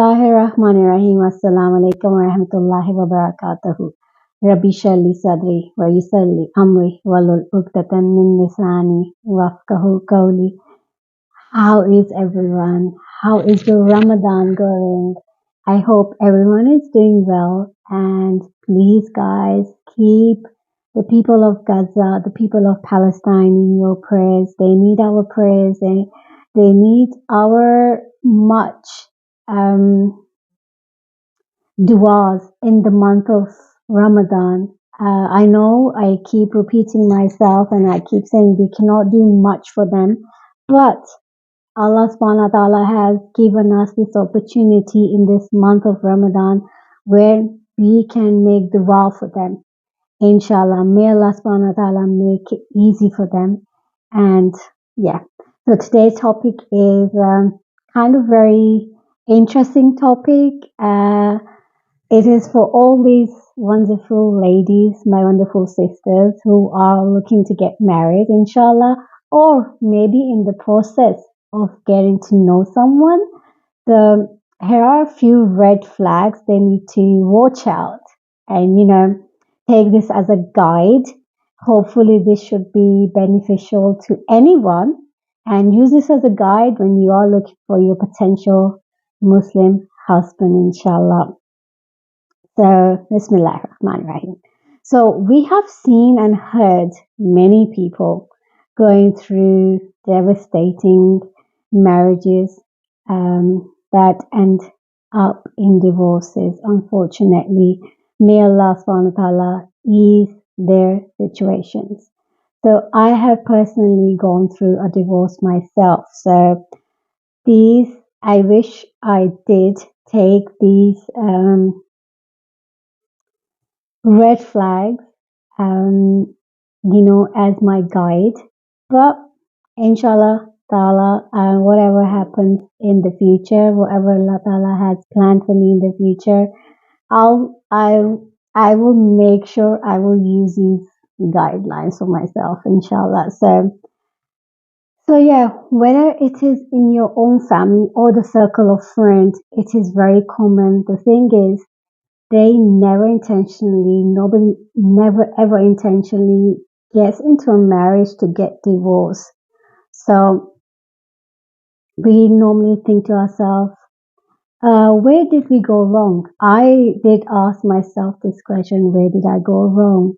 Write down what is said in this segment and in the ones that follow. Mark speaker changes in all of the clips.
Speaker 1: Bismillahirrahmanirrahim. Assalamu alaikum wa rahmatullahi wa barakatuhu. Rabbi shrah sadri wa yassir li amri wahlul 'uqdatan min lisani yafqahu qawli. How is everyone? How is your Ramadan going? I hope everyone is doing well. And please, guys, keep the people of Gaza, the people of Palestine in your prayers. They need our prayers. They need our much um, du'as in the month of Ramadan. I know I keep repeating myself and I keep saying we cannot do much for them, but Allah subhanahu wa ta'ala has given us this opportunity in this month of Ramadan where we can make dua for them. Inshallah, may Allah subhanahu wa ta'ala make it easy for them. And yeah, so today's topic is kind of very interesting topic. It is for all these wonderful ladies, my wonderful sisters who are looking to get married, inshallah, or maybe in the process of getting to know someone. So here are a few red flags they need to watch out and, take this as a guide. Hopefully, this should be beneficial to anyone and use this as a guide when you are looking for your potential Muslim husband, inshallah. So, Bismillah ar-Rahman ar-Rahim. So, we have seen and heard many people going through devastating marriages that end up in divorces. Unfortunately, may Allah subhanahu wa ta'ala ease their situations. So, I have personally gone through a divorce myself. So, these, I wish I did take these red flags, um, as my guide. But inshallah ta'ala, whatever happens in the future, whatever Allah ta'ala has planned for me in the future, I'll, I, I will make sure I will use these guidelines for myself, inshallah. So yeah, whether it is in your own family or the circle of friends, it is very common. The thing is, they never intentionally, nobody never ever intentionally gets into a marriage to get divorced. So we normally think to ourselves, where did we go wrong? I did ask myself this question, where did I go wrong?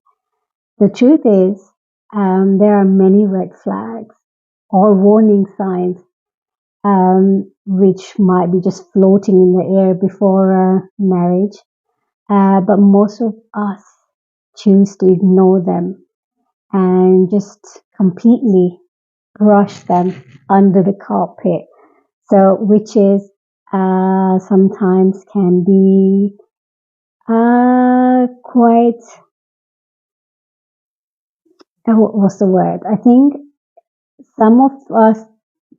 Speaker 1: The truth is, there are many red flags or warning signs which might be just floating in the air before marriage. But most of us choose to ignore them and just completely brush them under the carpet. So, which is sometimes can be quite, what's the word? I think some of us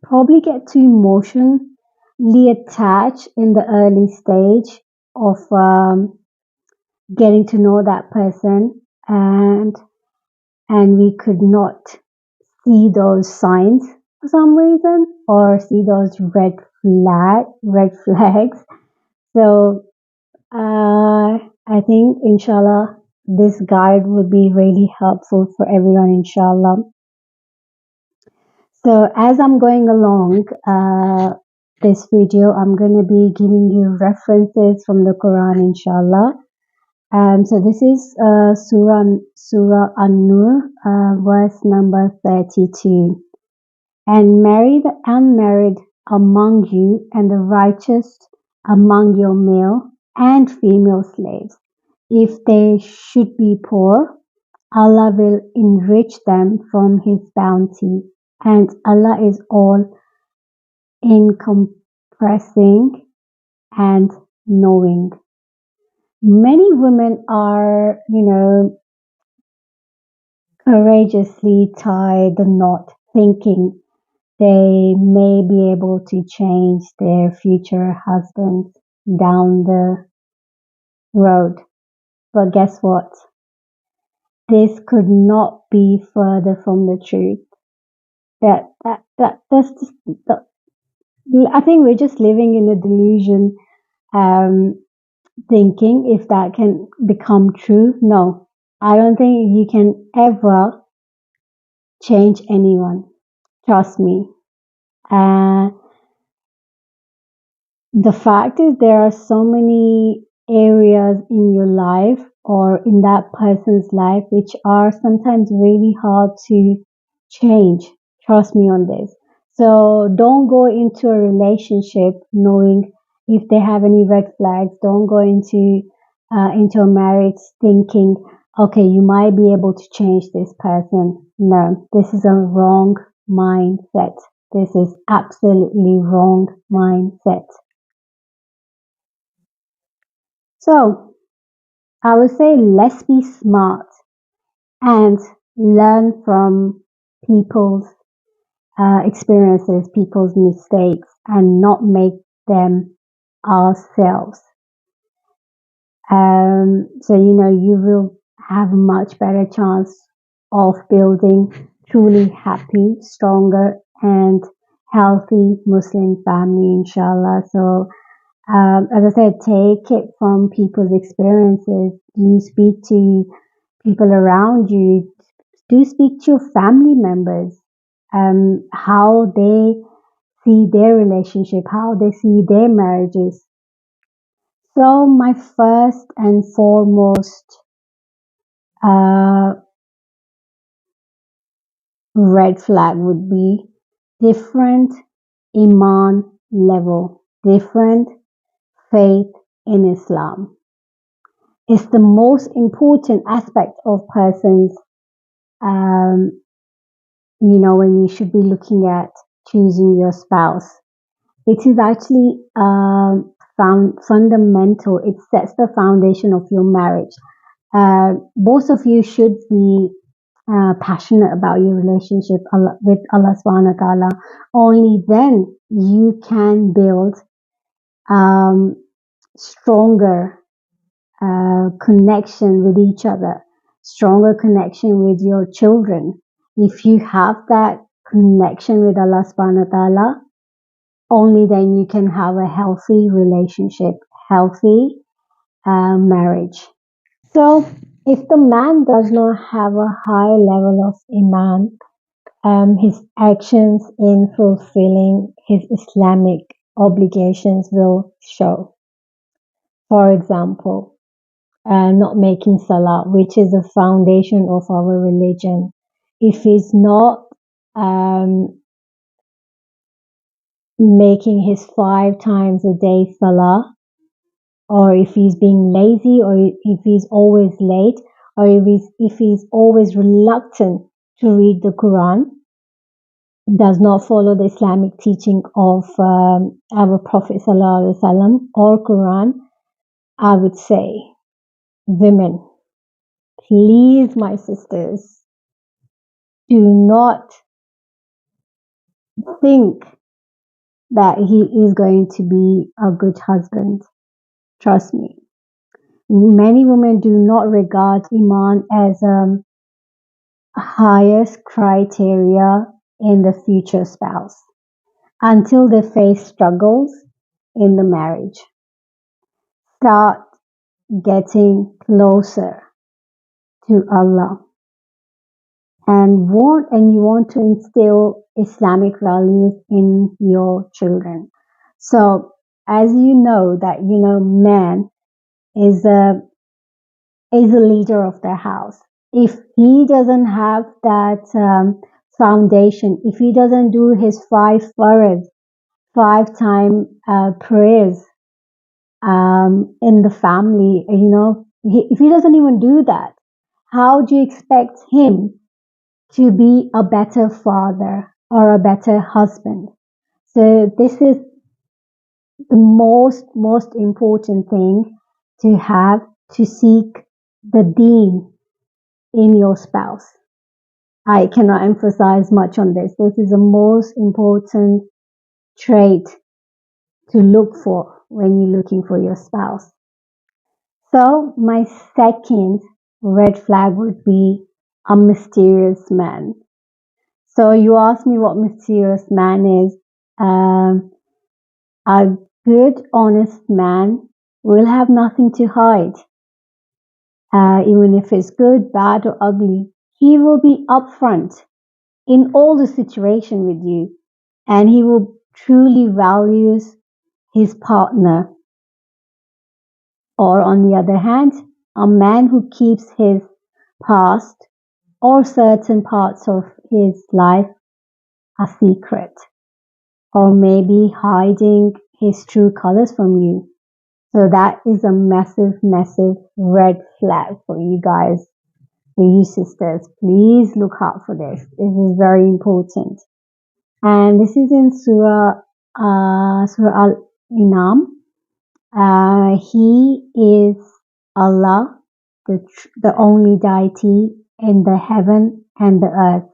Speaker 1: probably get too emotionally attached in the early stage of getting to know that person, and we could not see those signs for some reason or see those red flags. So I think inshallah this guide would be really helpful for everyone, inshallah. So as I'm going along this video, I'm going to be giving you references from the Quran, inshallah. So this is Surah An-Nur, verse number 32. And marry the unmarried among you and the righteous among your male and female slaves. If they should be poor, Allah will enrich them from His bounty, and Allah is all encompassing and knowing. Many women are, courageously tie the knot, thinking they may be able to change their future husbands down the road. But guess what? This could not be further from the truth. That's just, I think we're just living in a delusion um, thinking if that can become true. No, I don't think you can ever change anyone. Trust me. Uh, the fact is, there are so many areas in your life or in that person's life which are sometimes really hard to change. Trust me on this. So don't go into a relationship knowing if they have any red flags. Don't go into a marriage thinking, okay, you might be able to change this person. No, this is a wrong mindset. This is absolutely wrong mindset. So I would say let's be smart and learn from people's experiences, people's mistakes, and not make them ourselves. So you will have a much better chance of building truly happy, stronger, and healthy Muslim family, inshallah. So as I said, take it from people's experiences. You speak to people around you. Do speak to your family members, how they see their relationship, how they see their marriages. So my first and foremost uh, red flag would be different iman level, different faith in Islam. It's the most important aspect of persons, um, when you should be looking at choosing your spouse. It is actually found fundamental. It sets the foundation of your marriage. Both of you should be passionate about your relationship with Allah subhanahu wa ta'ala. Only then you can build um, stronger connection with each other, stronger connection with your children. If you have that connection with Allah subhanahu wa ta'ala, only then you can have a healthy relationship, healthy marriage. So, if the man does not have a high level of iman, his actions in fulfilling his Islamic obligations will show. For example, not making salah, which is the foundation of our religion. If he's not um, making his 5 times a day salah, or if he's being lazy, or if he's always late, or if he's always reluctant to read the Quran, does not follow the Islamic teaching of our Prophet Sallallahu Alaihi Wasallam or Quran, I would say, women, please, my sisters, do not think that he is going to be a good husband. Trust me. Many women do not regard Iman as highest criteria in the future spouse until they face struggles in the marriage. Start getting closer to Allah and you want to instill Islamic values in your children. So as you know that man is a leader of their house. If he doesn't have that foundation, if he doesn't do his 5 farad, 5 time prayers in the family, if he doesn't even do that, how do you expect him to be a better father or a better husband? So this is the most important thing to have, to seek the deen in your spouse. I cannot emphasize much on this. This is the most important trait to look for when you're looking for your spouse. So my second red flag would be a mysterious man. So you asked me what mysterious man is. Um, I good, honest man will have nothing to hide. Even if it's good, bad, or ugly, he will be upfront in all the situation with you, and he will truly values his partner. Or on the other hand, a man who keeps his past or certain parts of his life a secret, or maybe hiding his true colors from you. So that is a massive, massive red flag for you guys, for you sisters. Please look out for this. This is very important. And this is in Surah Al-Inam. He is Allah, the only deity in the heaven and the earth.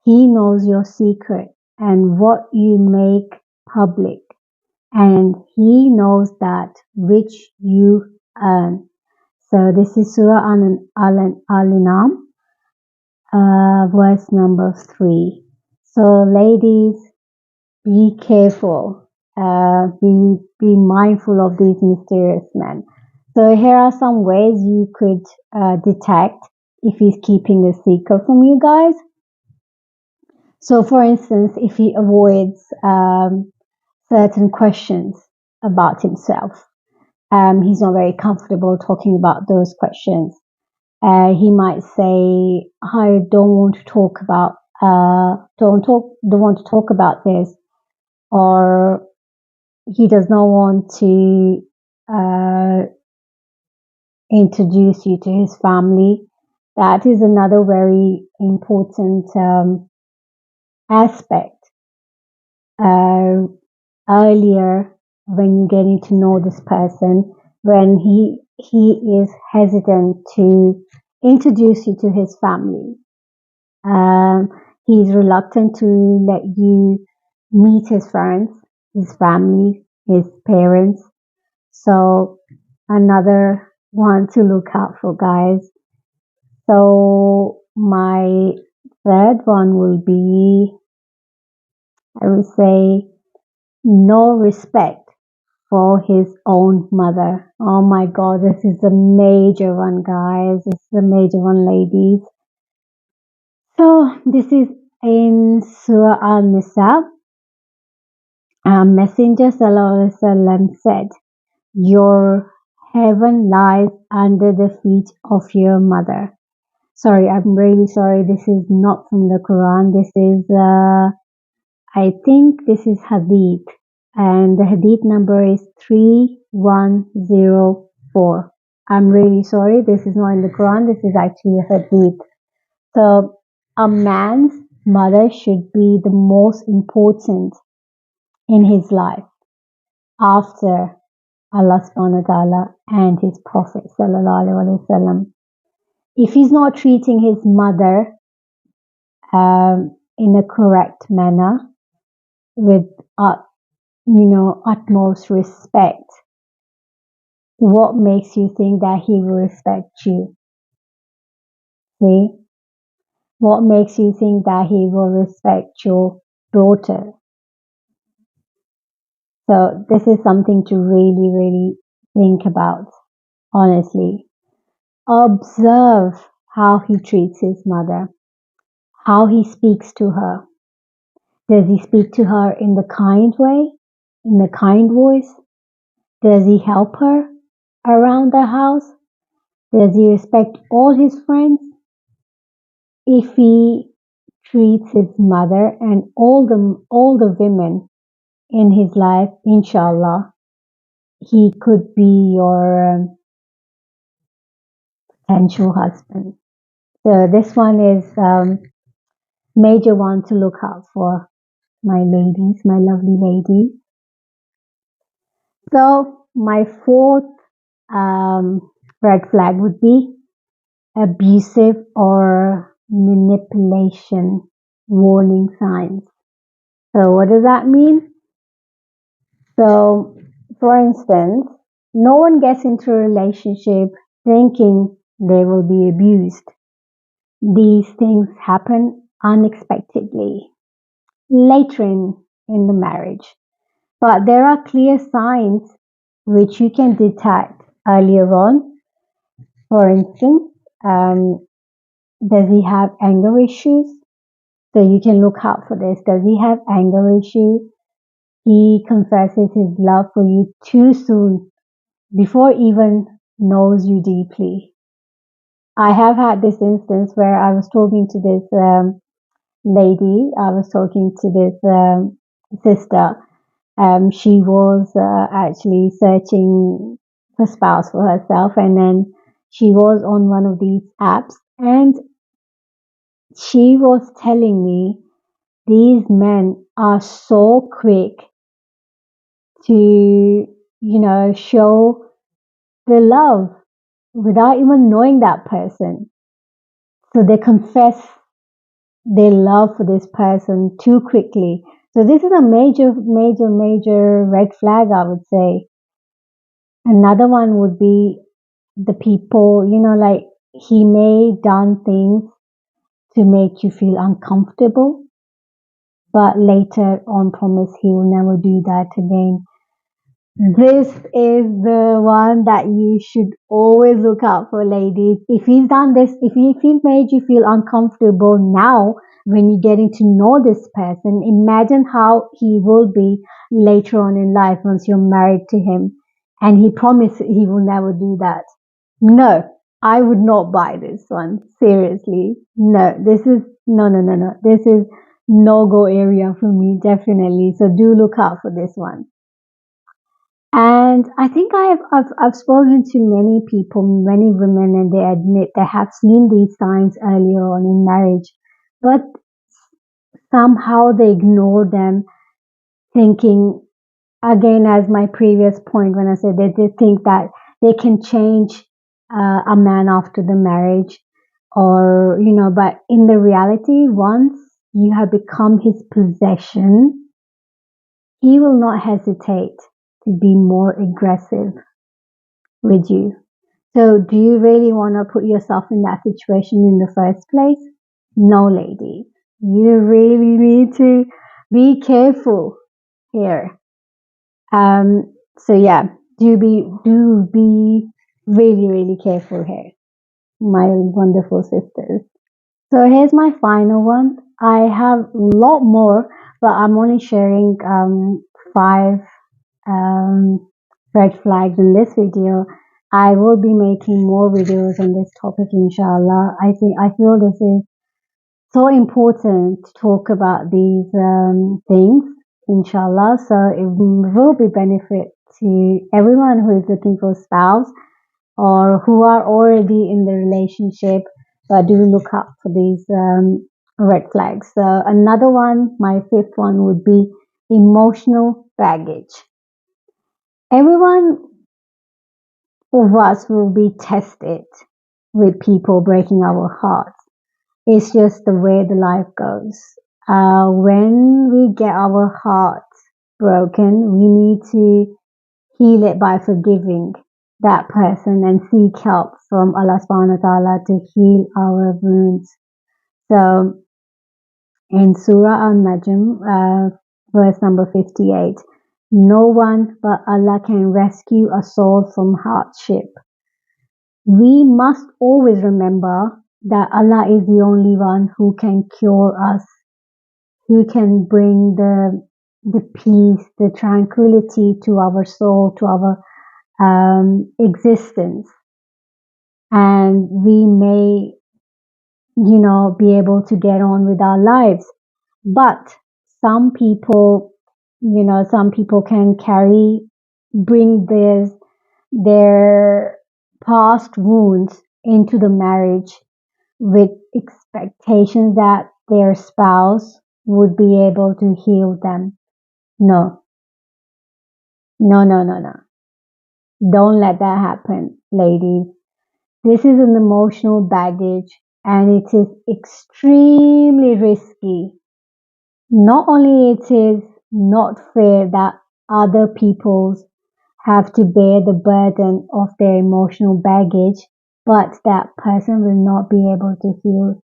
Speaker 1: He knows your secret and what you make public, and he knows that which you earn. So this is Surah Al-An'am, verse number 3. So ladies, be careful. Be mindful of these mysterious men. So here are some ways you could detect if he's keeping a secret from you guys. So for instance, if he avoids certain questions about himself, he's not very comfortable talking about those questions. He might say, "I don't want to talk about, don't want to talk about this," or he does not want to introduce you to his family. That is another very important aspect. Earlier, when you're getting to know this person, when he is hesitant to introduce you to his family, um, he's reluctant to let you meet his friends, his family, his parents. So another one to look out for, guys. So my third one will be, I would say, no respect for his own mother. Oh my God, this is a major one, guys. This is a major one, ladies. So this is in Surah Al-Nisa. Messenger Sallallahu Alaihi Wasallam said, "Your heaven lies under the feet of your mother." Sorry, I'm really sorry. This is not from the Quran. This is, I think this is Hadith. And the Hadith number is 3104. I'm really sorry. This is not in the Quran. This is actually a Hadith. So a man's mother should be the most important in his life after Allah subhanahu wa ta'ala and his Prophet sallallahu alaihi wasallam. If he's not treating his mother in a correct manner with utmost respect, what makes you think that he will respect you? See, what makes you think that he will respect your daughter? So this is something to really, really think about. Honestly, observe how he treats his mother, how he speaks to her. Does he speak to her in the kind way, in the kind voice? Does he help her around the house? Does he respect all his friends? If he treats his mother and all the women in his life, inshallah, he could be your potential husband. So this one is major one to look out for, my ladies, my lovely ladies. So my fourth red flag would be abusive or manipulation warning signs. So what does that mean? So for instance, no one gets into a relationship thinking they will be abused. These things happen unexpectedly later in the marriage. But there are clear signs which you can detect earlier on. For instance, um, does he have anger issues? So you can look out for this. Does he have anger issues? He confesses his love for you too soon, before even knows you deeply. I have had this instance where I was talking to this lady. I was talking to this sister. She was actually searching for spouse for herself, and then she was on one of these apps, and she was telling me these men are so quick to, show the love without even knowing that person. So they confess their love for this person too quickly. So this is a major, major, major red flag, I would say. Another one would be the people, like he may done things to make you feel uncomfortable, but later on promise he will never do that again. This is the one that you should always look out for, ladies. If he's done this, if he made you feel uncomfortable now when you're getting to know this person, imagine how he will be later on in life once you're married to him. And he promised he will never do that. No, I would not buy this one. Seriously. No, this is, no, no, no, no. This is no go area for me, definitely. So do look out for this one. And I think I've spoken to many people, many women, and they admit they have seen these signs earlier on in marriage, but somehow they ignore them, thinking, again, as my previous point when I said that they think that they can change a man after the marriage, or, but in the reality, once you have become his possession, he will not hesitate to be more aggressive with you. So, do you really want to put yourself in that situation in the first place? No, lady. You really need to be careful here. So yeah, do be really, really careful here, my wonderful sisters. So here's my final one. I have a lot more, but I'm only sharing five um, red flags in this video. I will be making more videos on this topic, inshallah. I feel this is so important to talk about these things, inshallah. So it will be benefit to everyone who is looking for a spouse or who are already in the relationship, but do look out for these red flags. So another one, my fifth one would be emotional baggage. Everyone of us will be tested with people breaking our hearts. It's just the way the life goes. When we get our hearts broken, we need to heal it by forgiving that person and seek help from Allah subhanahu wa ta'ala to heal our wounds. So in Surah An-Najm, verse number 58, no one but Allah can rescue a soul from hardship. We must always remember that Allah is the only one who can cure us, who can bring the peace, the tranquility to our soul, to our existence. And we may, be able to get on with our lives. But some people, some people can bring their past wounds into the marriage with expectations that their spouse would be able to heal them. No, no, no, no, no. Don't let that happen, ladies. This is an emotional baggage and it is extremely risky. Not only it is not fair that other peoples have to bear the burden of their emotional baggage, but that person will not be able to heal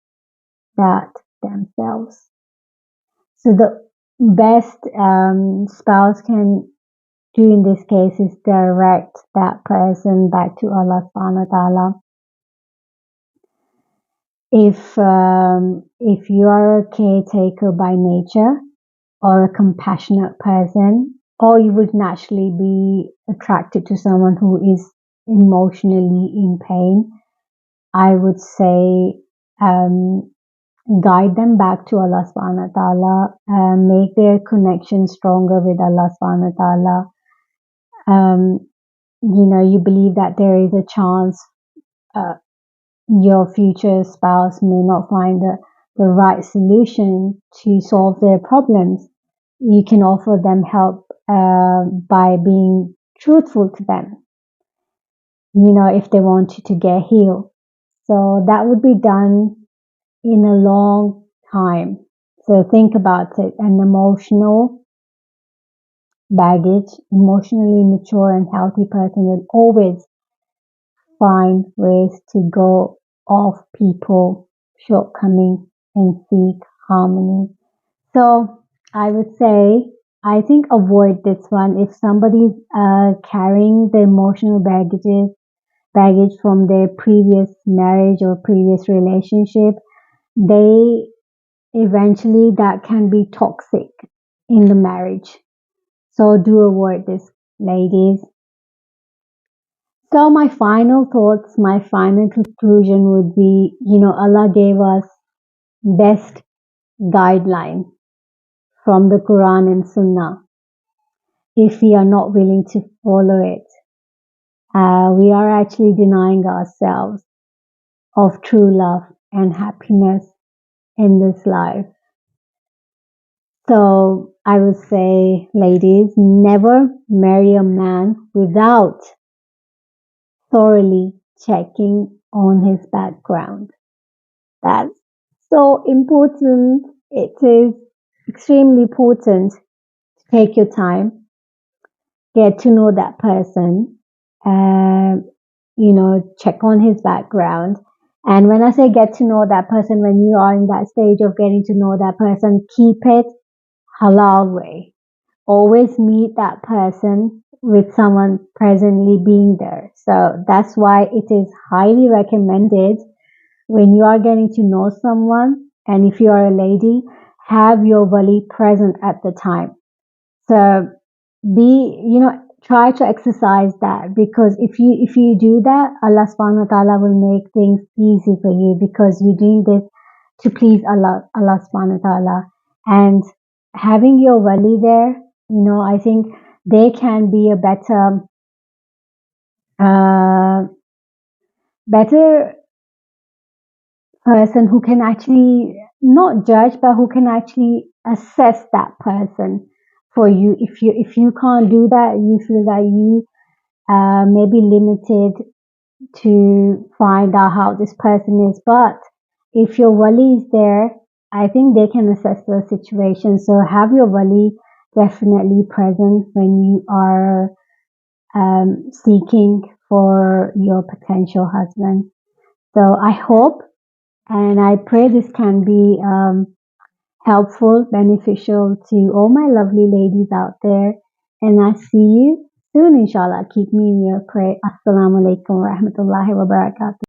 Speaker 1: that themselves. So the best spouse can do in this case is direct that person back to Allah subhanahu wa ta'ala. If you are a caretaker by nature or a compassionate person, or you would naturally be attracted to someone who is emotionally in pain, I would say guide them back to Allah subhanahu wa ta'ala, make their connection stronger with Allah subhanahu wa ta'ala. You believe that there is a chance your future spouse may not find the right solution to solve their problems. You can offer them help by being truthful to them, if they want you to get healed. So that would be done in a long time. So think about it. An emotional baggage, emotionally mature and healthy person will always find ways to go off people's shortcomings and seek harmony. So I would say, I think avoid this one. If somebody's carrying the emotional baggage from their previous marriage or previous relationship, they eventually that can be toxic in the marriage. So do avoid this, ladies. So my final thoughts, my final conclusion would be, Allah gave us best guideline from the Quran and Sunnah. If we are not willing to follow it, we are actually denying ourselves of true love and happiness in this life. So I would say, ladies, never marry a man without thoroughly checking on his background. That's so important. It is extremely important to take your time, get to know that person, check on his background. And when I say get to know that person, when you are in that stage of getting to know that person, keep it halal way. Always meet that person with someone presently being there. So that's why it is highly recommended when you are getting to know someone, and if you are a lady, have your wali present at the time. So try to exercise that, because if you do that, Allah subhanahu wa ta'ala will make things easy for you, because you're doing this to please Allah subhanahu wa ta'ala. And having your wali there, I think they can be a better person who can actually not judge, but who can actually assess that person for you. If you can't do that, you feel that you may be limited to find out how this person is. But if your wali is there, I think they can assess the situation. So have your wali definitely present when you are seeking for your potential husband. So I hope and I pray this can be helpful, beneficial to all my lovely ladies out there. And I see you soon, inshallah. Keep me in your prayer. Assalamu alaikum wa rahmatullahi wa barakatuh.